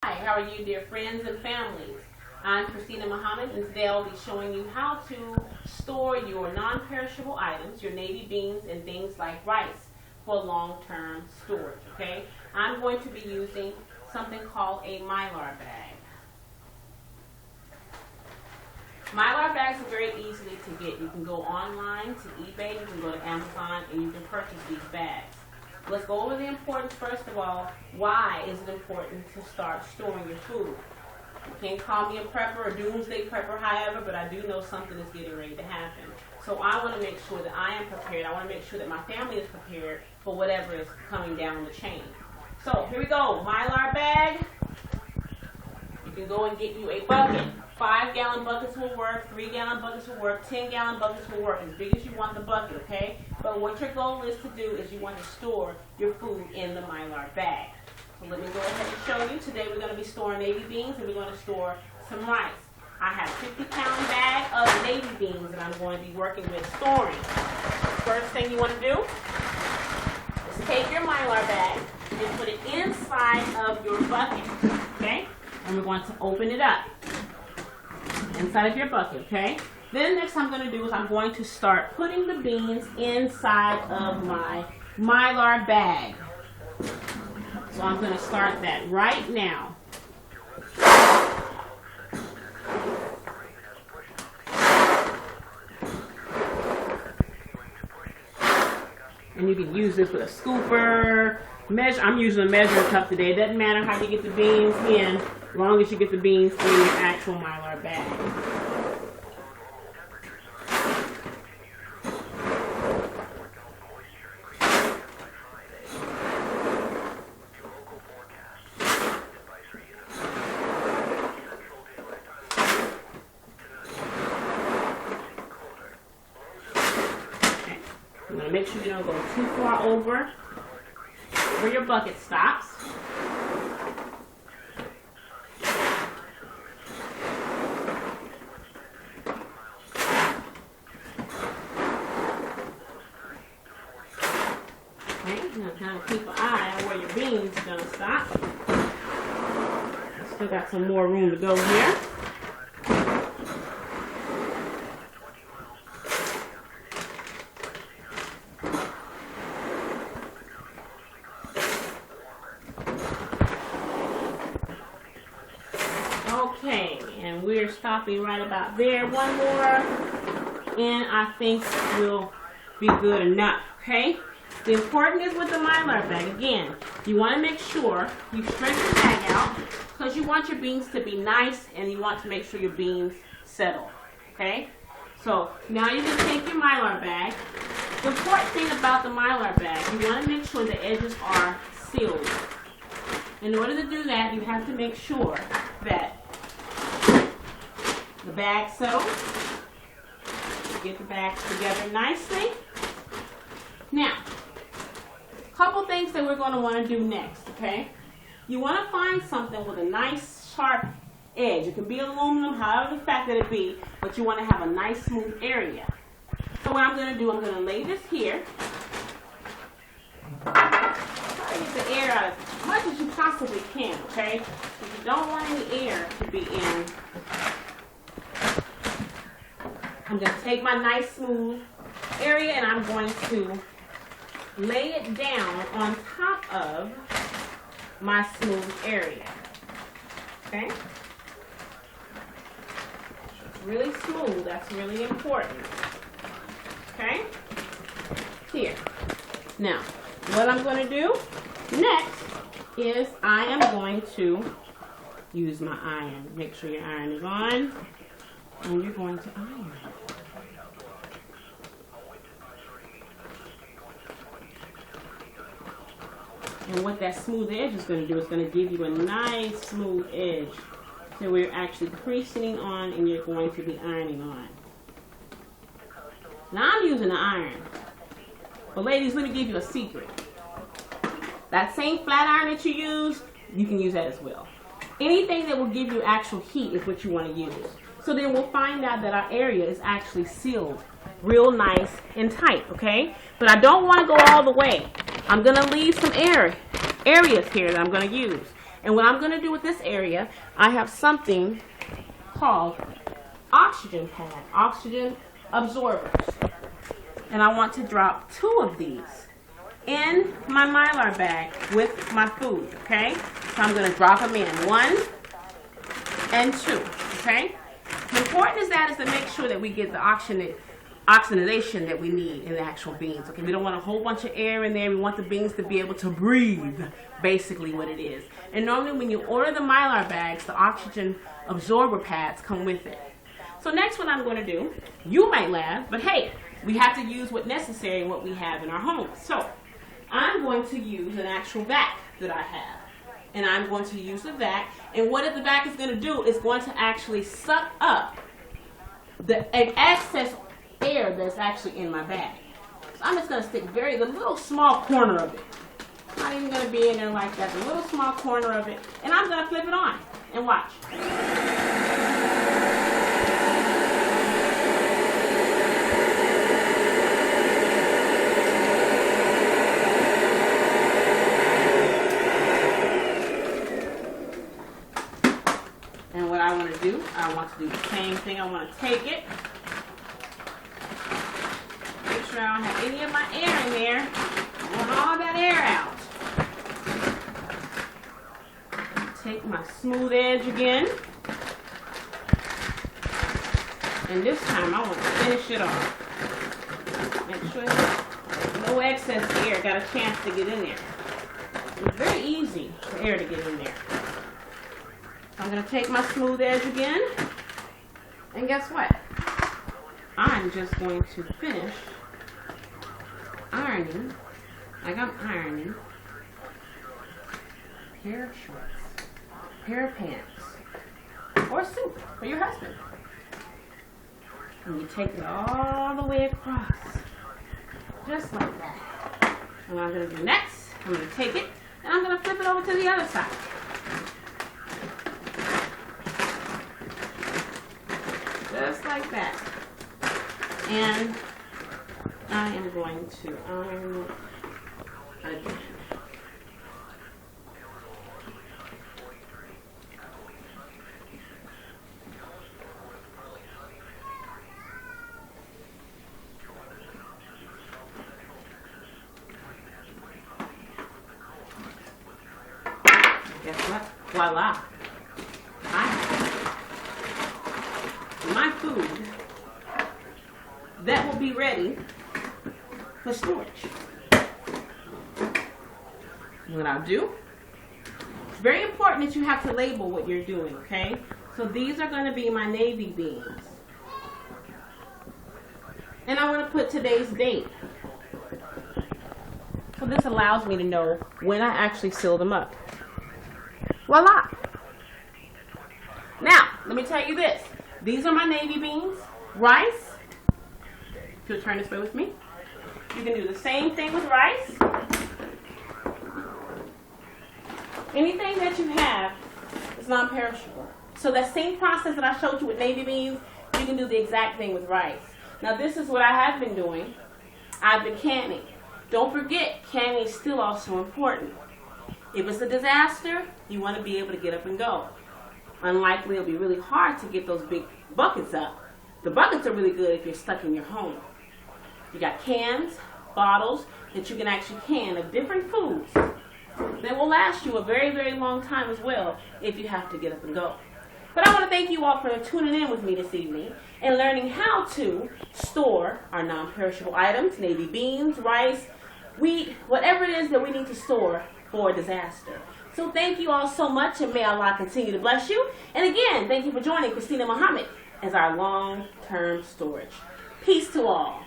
Hi, how are you, dear friends and families? I'm Christina Muhammad, and today I'll be showing you how to store your non-perishable items, your navy beans and things like rice, for long-term storage, okay? I'm going to be using something called a Mylar bag. Mylar bags are very easily to get. You can go online to eBay, you can go to Amazon, and you can purchase these bags. Let's go over the importance first of all. Why is it important to start storing your food? You can't call me a prepper or doomsday prepper, however, but I do know something is getting ready to happen. So I want to make sure that I am prepared. I want to make sure that my family is prepared for whatever is coming down the chain. So here we go. Mylar bag. You can go and get you a bucket. 5-gallon buckets will work, 3-gallon buckets will work, 10-gallon buckets will work, as big as you want the bucket, okay? But what your goal is to do is you want to store your food in the Mylar bag. So let me go ahead and show you. Today we're going to be storing navy beans and we're going to store some rice. I have a 50-pound bag of navy beans that I'm going to be working with storing. First thing you want to do is take your Mylar bag and put it inside of your bucket, okay? And we're going to open it up. Inside of your bucket, okay? Then next I'm going to do is I'm going to start putting the beans inside of my Mylar bag. So I'm going to start that right now. And you can use this with a scooper. I'm using a measuring cup today. It doesn't matter how you get the beans in, as long as you get the beans in your actual Mylar bag. Okay. You want to make sure you don't go too far over where your bucket stops. Now kind of keep an eye on where your beans are going to stop. Still got some more room to go here. Okay, and we're stopping right about there. One more, and I think we'll be good enough, okay? The important is with the Mylar bag, again, you want to make sure you stretch the bag out because you want your beans to be nice and you want to make sure your beans settle, okay? So now you can take your Mylar bag. The important thing about the Mylar bag, you want to make sure the edges are sealed. In order to do that, you have to make sure that the bag settles. Get the bags together nicely. Now, couple things that we're going to want to do next, okay? You want to find something with a nice sharp edge. It can be aluminum, however the fact that it be, but you want to have a nice smooth area. So what I'm going to do, I'm going to lay this here. Try to get the air out as much as you possibly can, okay? If you don't want any air to be in, I'm going to take my nice smooth area and I'm going to lay it down on top of my smooth area. Okay? It's really smooth. That's really important. Okay? Here. Now, what I'm going to do next is I am going to use my iron. Make sure your iron is on. And you're going to iron. And what that smooth edge is going to do is going to give you a nice smooth edge that we're actually creasing on and you're going to be ironing on. Now I'm using an iron. But ladies, let me give you a secret. That same flat iron that you use, you can use that as well. Anything that will give you actual heat is what you want to use. So then we'll find out that our area is actually sealed real nice and tight, okay? But I don't want to go all the way. I'm going to leave some areas here that I'm going to use. And what I'm going to do with this area, I have something called oxygen pad, oxygen absorbers. And I want to drop 2 of these in my Mylar bag with my food, okay? So I'm going to drop them in, 1 and 2, okay? The important is to make sure that we get the oxygenation that we need in the actual beans, okay? We don't want a whole bunch of air in there. We want the beans to be able to breathe, basically what it is. And normally when you order the Mylar bags, the oxygen absorber pads come with it. So next what I'm going to do, you might laugh, but hey, we have to use what's necessary and what we have in our homes. So I'm going to use an actual vac that I have. And I'm going to use the vac. And what the vac is going to do is going to actually suck up the excess air that's actually in my bag. So I'm just going to stick the little small corner of it. Not even going to be in there like that. The little small corner of it. And I'm going to flip it on. And watch. I want to do the same thing. I want to take it. Make sure I don't have any of my air in there. I want all that air out. Take my smooth edge again. And this time I want to finish it off. Make sure no excess air got a chance to get in there. It's very easy for air to get in there. I'm going to take my smooth edge again, and guess what? I'm just going to finish ironing, like I'm ironing a pair of shorts, a pair of pants, or a suit for your husband. And you take it all the way across, just like that. And what I'm going to do next, I'm going to take it, and I'm going to flip it over to the other side. Just like that. And I am going to iron again. Guess what? Voila. My food that will be ready for storage. What I'll do, it's very important that you have to label what you're doing, okay? So these are going to be my navy beans. And I want to put today's date. So this allows me to know when I actually seal them up. Voila! Now, let me tell you this. These are my navy beans, rice. If you'll turn this way with me. You can do the same thing with rice. Anything that you have is non-perishable. So that same process that I showed you with navy beans, you can do the exact thing with rice. Now this is what I have been doing. I've been canning. Don't forget, canning is still also important. If it's a disaster, you want to be able to get up and go. Unlikely it'll be really hard to get those big buckets up. The buckets are really good if you're stuck in your home. You got cans, bottles that you can actually can of different foods that will last you a very, very long time as well if you have to get up and go. But I want to thank you all for tuning in with me this evening and learning how to store our non-perishable items, navy beans, rice, wheat, whatever it is that we need to store for a disaster. So thank you all so much, and may Allah continue to bless you. And again, thank you for joining Christina Muhammad as our long-term storage. Peace to all.